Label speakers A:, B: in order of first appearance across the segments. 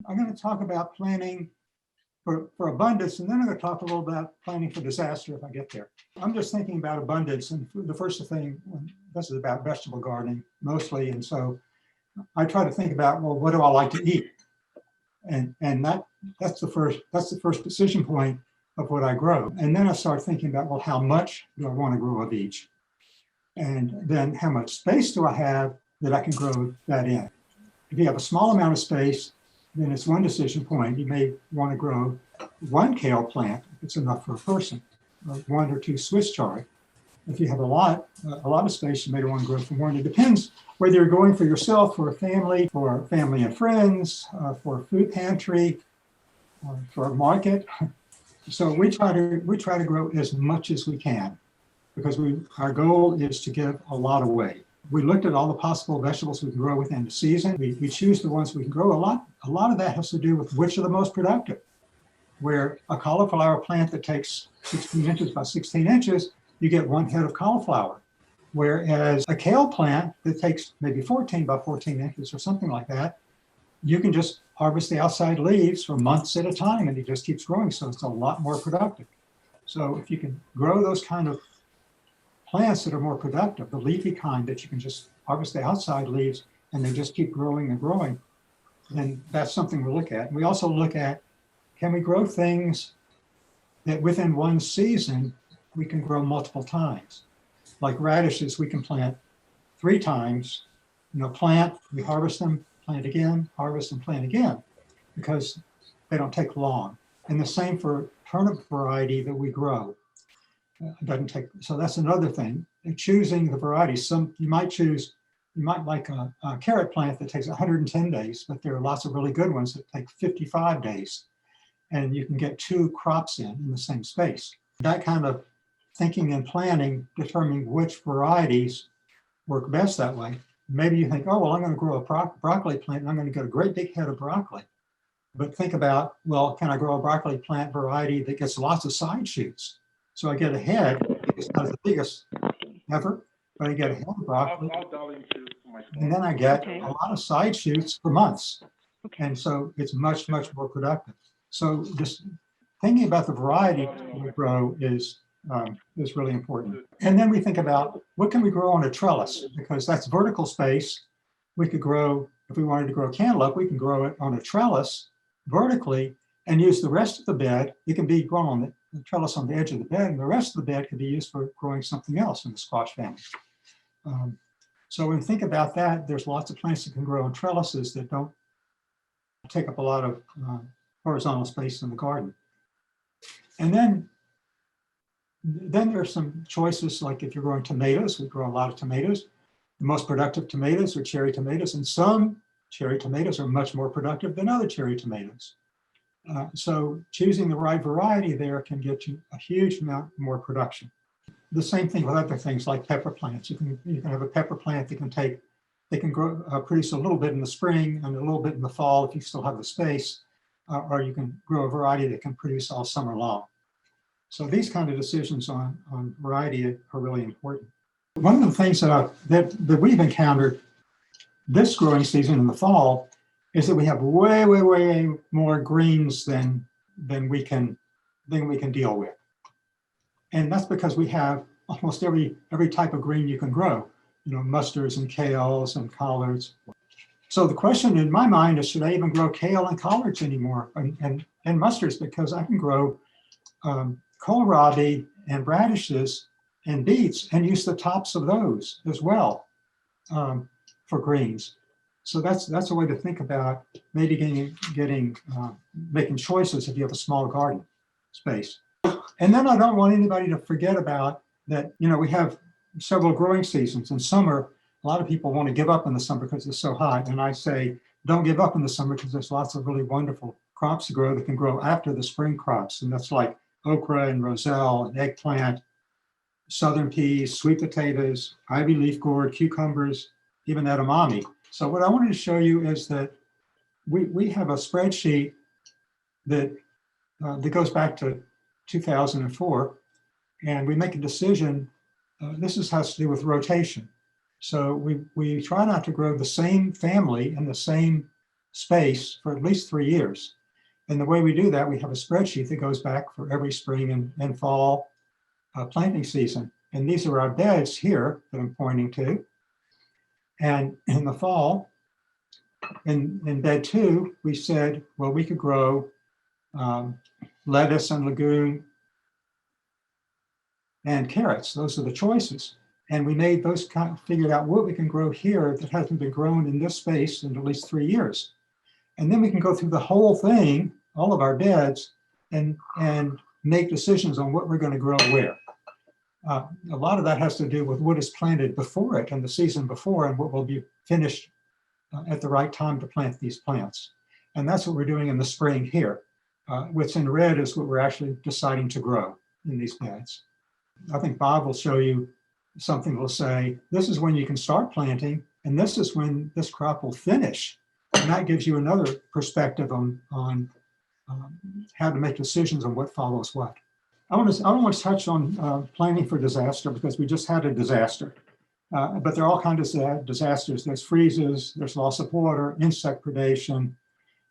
A: I'm going to talk about planning for abundance, and then I'm going to talk a little about planning for disaster if I get there. I'm just thinking about abundance, and the first thing, this is about vegetable gardening mostly, and so I try to think about, well, what do I like to eat? And that's the first decision point of what I grow. And then I start thinking about, well, how much do I want to grow of each? And then how much space do I have that I can grow that in? If you have a small amount of space, then it's one decision point. You may want to grow one kale plant if it's enough for a person, or one or two Swiss chard. If you have a lot of space, you may want to grow for more. And it depends whether you're going for yourself, for family and friends, for a food pantry, for a market. So we try to grow as much as we can, because our goal is to give a lot away. We looked at all the possible vegetables we can grow within the season. We choose the ones we can grow. A lot of that has to do with which are the most productive. Where a cauliflower plant that takes 16 inches by 16 inches, you get one head of cauliflower. Whereas a kale plant that takes maybe 14 by 14 inches or something like that, you can just harvest the outside leaves for months at a time, and it just keeps growing. So it's a lot more productive. So if you can grow those kind of plants that are more productive, the leafy kind that you can just harvest the outside leaves and they just keep growing and growing, then that's something we look at. And we also look at, can we grow things that within one season we can grow multiple times? Like radishes, we can plant 3 times, plant, we harvest them, plant again, harvest and plant again, because they don't take long. And the same for turnip variety that we grow. It doesn't take, so that's another thing. Choosing the varieties. You might like a carrot plant that takes 110 days, but there are lots of really good ones that take 55 days. And you can get 2 crops in the same space. That kind of thinking and planning, determining which varieties work best that way. Maybe you think, oh, well, I'm going to grow a broccoli plant and I'm going to get a great big head of broccoli. But think about, well, can I grow a broccoli plant variety that gets lots of side shoots? So I get a head, it's not the biggest ever, but I get a head of broccoli. And then I get a lot of side shoots for months. And so it's much, much more productive. So just thinking about the variety we grow is really important. And then we think about, what can we grow on a trellis? Because that's vertical space. We could grow, if we wanted to grow cantaloupe, we can grow it on a trellis vertically and use the rest of the bed. It can be grown on the trellis on the edge of the bed, and the rest of the bed could be used for growing something else in the squash family. So when we think about that, there's lots of plants that can grow in trellises that don't take up a lot of horizontal space in the garden. And then there's some choices, like if you're growing tomatoes, we grow a lot of tomatoes. The most productive tomatoes are cherry tomatoes, and some cherry tomatoes are much more productive than other cherry tomatoes. So choosing the right variety there can get you a huge amount more production. The same thing with other things like pepper plants. You can have a pepper plant that can produce a little bit in the spring and a little bit in the fall if you still have the space, or you can grow a variety that can produce all summer long. So these kind of decisions on variety are really important. One of the things that we've encountered this growing season in the fall is that we have way, way, way more greens than we can deal with. And that's because we have almost every type of green you can grow, mustards and kales and collards. So the question in my mind is, should I even grow kale and collards anymore and mustards? Because I can grow kohlrabi and radishes and beets and use the tops of those as well for greens. So that's a way to think about maybe making choices if you have a small garden space. And then I don't want anybody to forget about that, we have several growing seasons. In summer, a lot of people want to give up in the summer because it's so hot. And I say, don't give up in the summer, because there's lots of really wonderful crops to grow that can grow after the spring crops. And that's like okra and roselle and eggplant, southern peas, sweet potatoes, ivy leaf gourd, cucumbers, even edamame. So what I wanted to show you is that we have a spreadsheet that goes back to 2004, and we make a decision. This has to do with rotation. So we try not to grow the same family in the same space for at least 3 years. And the way we do that, we have a spreadsheet that goes back for every spring and fall planting season. And these are our beds here that I'm pointing to. And in the fall, in bed 2, we said, well, we could grow lettuce and legume and carrots. Those are the choices. And we made those figured out what we can grow here that hasn't been grown in this space in at least 3 years. And then we can go through the whole thing, all of our beds, and make decisions on what we're going to grow where. A lot of that has to do with what is planted before it and the season before, and what will be finished at the right time to plant these plants. And that's what we're doing in the spring here. What's in red is what we're actually deciding to grow in these beds. I think Bob will show you something. Will say, this is when you can start planting, and this is when this crop will finish. And that gives you another perspective on how to make decisions on what follows what. I don't want to touch on planning for disaster, because we just had a disaster. But there are all kinds of disasters. There's freezes, there's loss of water, insect predation,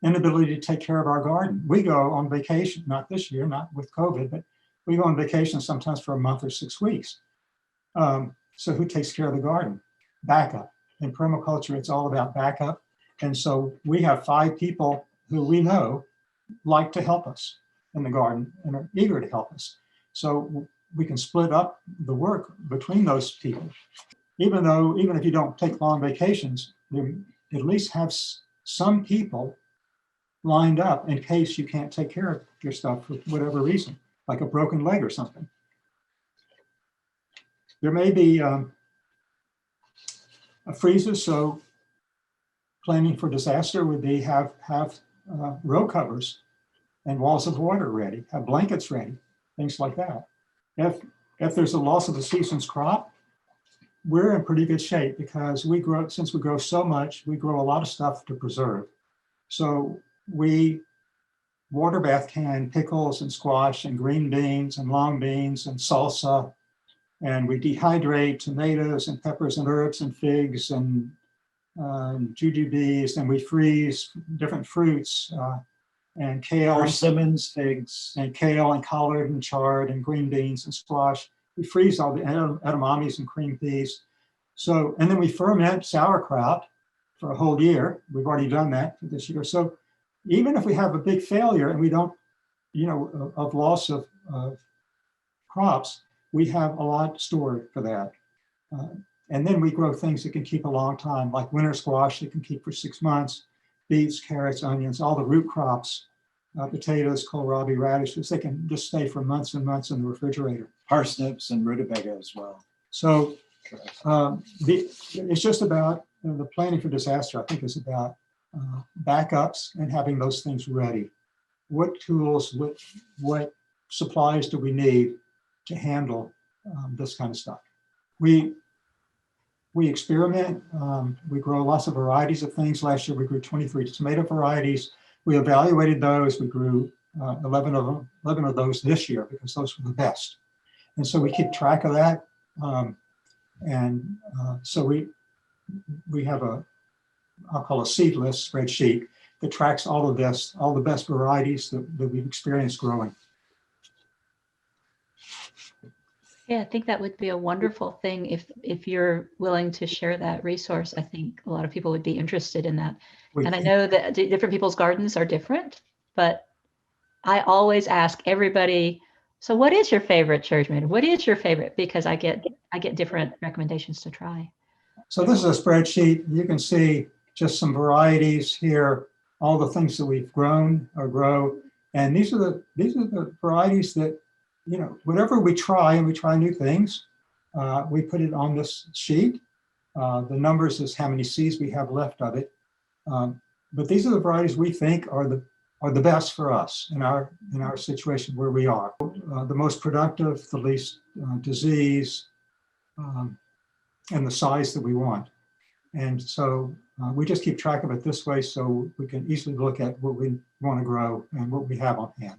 A: inability to take care of our garden. We go on vacation, not this year, not with COVID, but we go on vacation sometimes for a month or 6 weeks. So who takes care of the garden? Backup. In permaculture, it's all about backup. And so we have 5 people who we know like to help us in the garden and are eager to help us. So we can split up the work between those people. Even if you don't take long vacations, you at least have some people lined up in case you can't take care of your stuff for whatever reason, like a broken leg or something. There may be a freezes, so planning for disaster would be have row covers and walls of water ready, have blankets ready, things like that. If there's a loss of the season's crop, we're in pretty good shape, because since we grow so much, we grow a lot of stuff to preserve. So we water bath can pickles and squash and green beans and long beans and salsa, and we dehydrate tomatoes and peppers and herbs and figs and jujubes, and we freeze different fruits and kale,
B: persimmons, figs,
A: and kale and collard and chard and green beans and squash. We freeze all the edamames and cream peas. So, and then we ferment sauerkraut for a whole year. We've already done that for this year. So even if we have a big failure and we don't, of loss of crops, we have a lot stored for that. And then we grow things that can keep a long time, like winter squash that can keep for 6 months, beets, carrots, onions, all the root crops, potatoes, kohlrabi, radishes, they can just stay for months and months in the refrigerator.
B: parsnips, and rutabaga as well.
A: So it's just about the planning for disaster, I think, is about backups and having those things ready. What tools, what supplies do we need to handle this kind of stuff? We experiment. We grow lots of varieties of things. Last year we grew 23 tomato varieties. We evaluated those. We grew 11 of those this year, because those were the best. And so we keep track of that. So we have I'll call a seed list spreadsheet that tracks all of this, all the best varieties that we've experienced growing.
C: Yeah, I think that would be a wonderful thing if you're willing to share that resource. I think a lot of people would be interested in that. And I know that different people's gardens are different, but I always ask everybody, so what is your favorite church tomato? What is your favorite? Because I get different recommendations to try.
A: So this is a spreadsheet. You can see just some varieties here, all the things that we've grown or grow. And these are the varieties that, whatever we try, and we try new things, we put it on this sheet. The numbers is how many seeds we have left of it. But these are the varieties we think are the best for us in our situation where we are. The most productive, the least disease, and the size that we want. And so we just keep track of it this way, so we can easily look at what we want to grow and what we have on hand.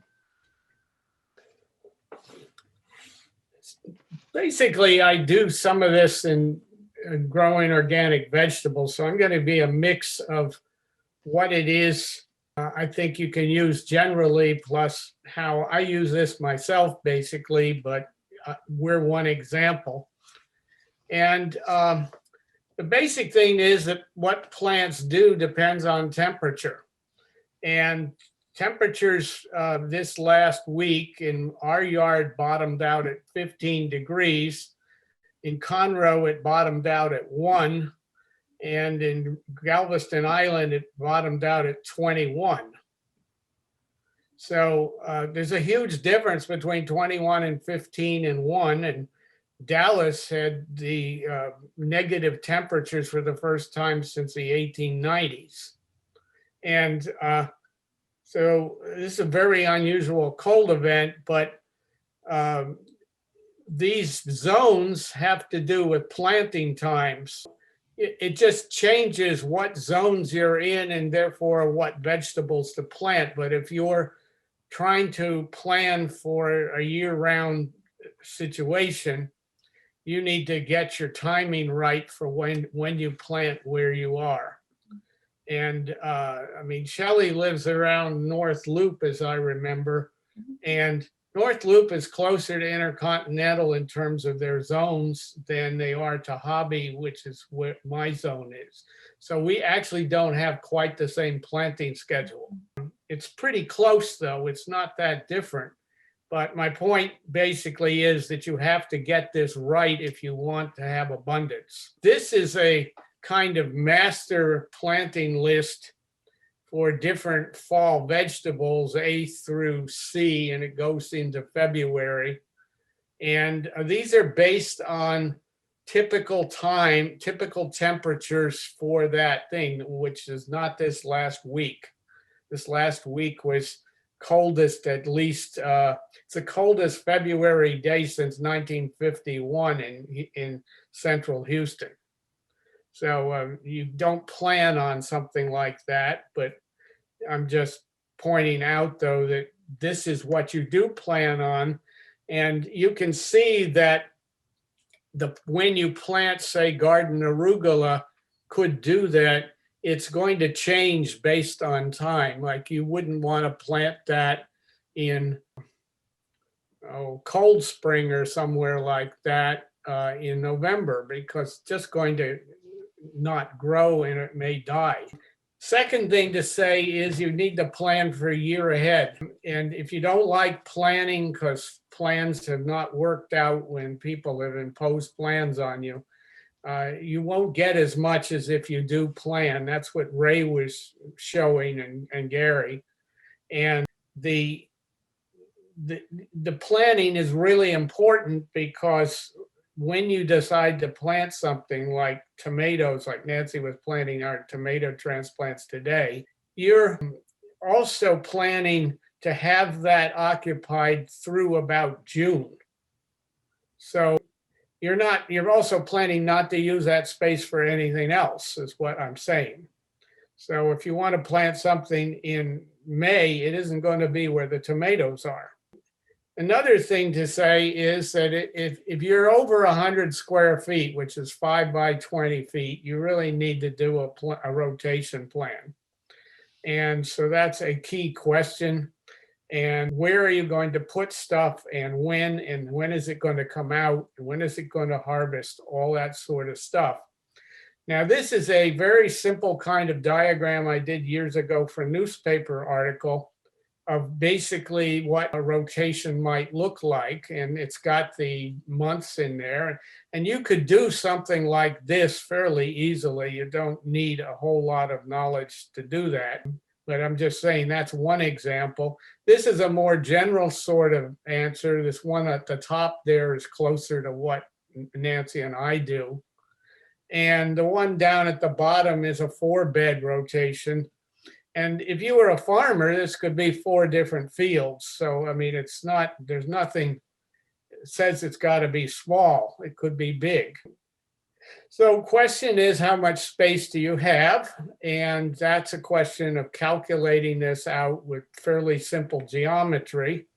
D: Basically, I do some of this in growing organic vegetables. So I'm going to be a mix of what it is. I think you can use generally, plus how I use this myself, basically, but we're one example. And the basic thing is that what plants do depends on temperature. And temperatures this last week in our yard bottomed out at 15 degrees. In Conroe, it bottomed out at 1. And in Galveston Island, it bottomed out at 21. So there's a huge difference between 21 and 15 and 1. And Dallas had the negative temperatures for the first time since the 1890s. And so this is a very unusual cold event, but these zones have to do with planting times. It just changes what zones you're in and therefore what vegetables to plant. But if you're trying to plan for a year-round situation, you need to get your timing right for when you plant where you are. And I mean, Shelley lives around North Loop, as I remember, and North Loop is closer to Intercontinental in terms of their zones than they are to Hobby, which is where my zone is. So we actually don't have quite the same planting schedule. It's pretty close, though. It's not that different. But my point basically is that you have to get this right if you want to have abundance. This is a kind of master planting list for different fall vegetables, A through C, and it goes into February. And these are based on typical time, typical temperatures for that thing, which is not this last week. This last week was coldest, at least, it's the coldest February day since 1951 in central Houston. So you don't plan on something like that, but I'm just pointing out, though, that this is what you do plan on. And you can see that when you plant, say, garden arugula could do that, it's going to change based on time. Like you wouldn't want to plant that in Cold Spring or somewhere like that in November, because it's just going to not grow and it may die. Second thing to say is you need to plan for a year ahead. And if you don't like planning because plans have not worked out when people have imposed plans on you, you won't get as much as if you do plan. That's what Ray was showing and Gary. And the planning is really important, because when you decide to plant something like tomatoes, like Nancy was planting our tomato transplants today, you're also planning to have that occupied through about June. So you're also planning not to use that space for anything else, is what I'm saying. So if you want to plant something in May, it isn't going to be where the tomatoes are. Another thing to say is that if you're over 100 square feet, which is 5 by 20 feet, you really need to do a rotation plan. And so that's a key question. And where are you going to put stuff, and when is it going to come out, and when is it going to harvest, all that sort of stuff. Now, this is a very simple kind of diagram I did years ago for a newspaper article of basically what a rotation might look like. And it's got the months in there. And you could do something like this fairly easily. You don't need a whole lot of knowledge to do that. But I'm just saying that's one example. This is a more general sort of answer. This one at the top there is closer to what Nancy and I do. And the one down at the bottom is a 4-bed rotation. And if you were a farmer, this could be 4 different fields. So, I mean, there's nothing that says it's got to be small. It could be big. So question is, how much space do you have? And that's a question of calculating this out with fairly simple geometry.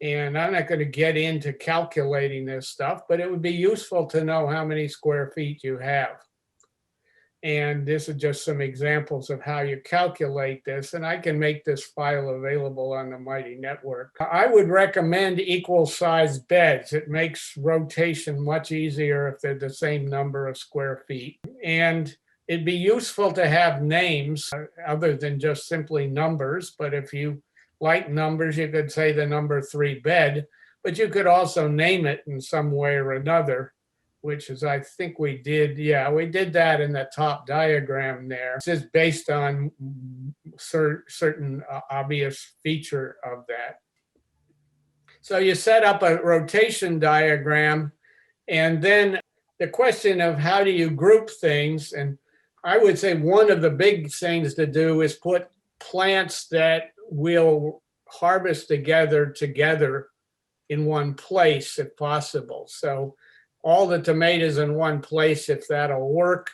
D: And I'm not going to get into calculating this stuff, but it would be useful to know how many square feet you have. And this is just some examples of how you calculate this. And I can make this file available on the Mighty Network. I would recommend equal sized beds. It makes rotation much easier if they're the same number of square feet. And it'd be useful to have names other than just simply numbers. But if you like numbers, you could say the number 3 bed, but you could also name it in some way or another, which is, I think we did. Yeah, we did that in the top diagram there. This is based on certain obvious feature of that. So you set up a rotation diagram, and then the question of how do you group things, and I would say one of the big things to do is put plants that will harvest together in one place if possible. So all the tomatoes in one place, if that'll work,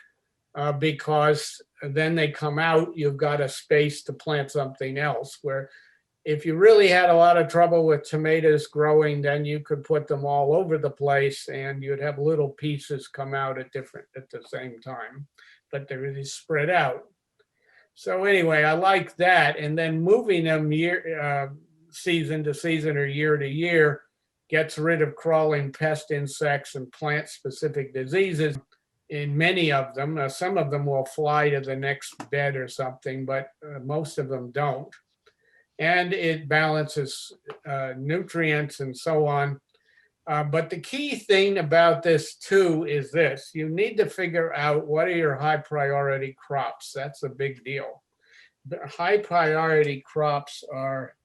D: because then they come out, you've got a space to plant something else. Where if you really had a lot of trouble with tomatoes growing, then you could put them all over the place and you'd have little pieces come out at the same time, but they're really spread out. So anyway, I like that. And then moving them season to season or year to year gets rid of crawling pest insects and plant-specific diseases in many of them. Some of them will fly to the next bed or something, but most of them don't. And it balances nutrients and so on. But the key thing about this too is this: you need to figure out what are your high priority crops. That's a big deal. The high priority crops are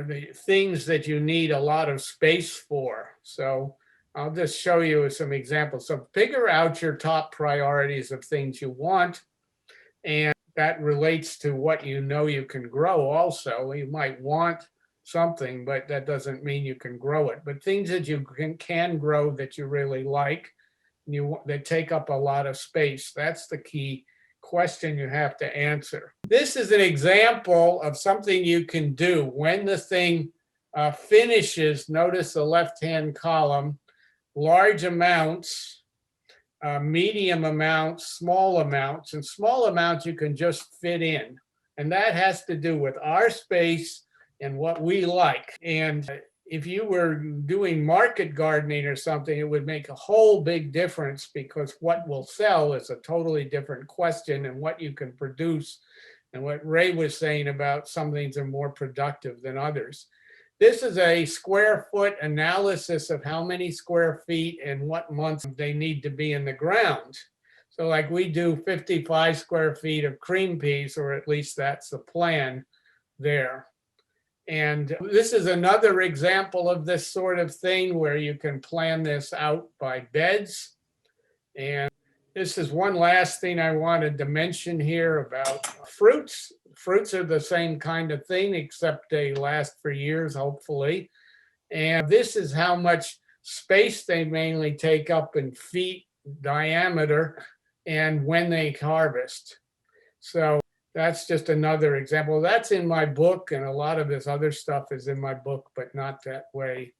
D: the things that you need a lot of space for. So I'll just show you some examples. So figure out your top priorities of things you want, and that relates to what you know you can grow also. You might want something, but that doesn't mean you can grow it. But things that you can grow that you really like, that take up a lot of space, that's the key question you have to answer. This is an example of something you can do when the thing finishes. Notice the left-hand column: large amounts, medium amounts, small amounts. And small amounts you can just fit in. And that has to do with our space and what we like. And if you were doing market gardening or something, it would make a whole big difference, because what will sell is a totally different question, and what you can produce, and what Ray was saying about some things are more productive than others. This is a square foot analysis of how many square feet and what months they need to be in the ground. So like we do 55 square feet of cream peas, or at least that's the plan there. And this is another example of this sort of thing where you can plan this out by beds. And this is one last thing I wanted to mention here about fruits. Fruits are the same kind of thing, except they last for years, hopefully. And this is how much space they mainly take up in feet diameter and when they harvest. So that's just another example. That's in my book, and a lot of this other stuff is in my book, but not that way.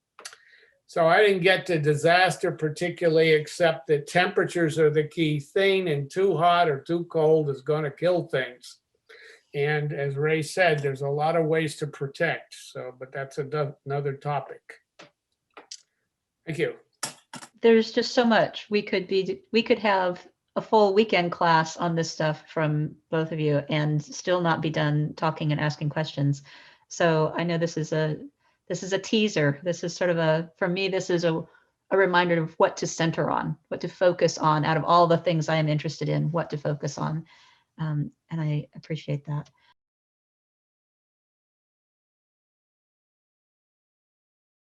D: So I didn't get to disaster particularly, except that temperatures are the key thing, and too hot or too cold is going to kill things. And as Ray said, there's a lot of ways to protect. So, but that's another topic. Thank you.
C: There's just so much. We could have a full weekend class on this stuff from both of you and still not be done talking and asking questions. So I know this is a teaser. This is sort of for me, this is a reminder of what to center on, what to focus on out of all the things I am interested in, what to focus on. And I appreciate that.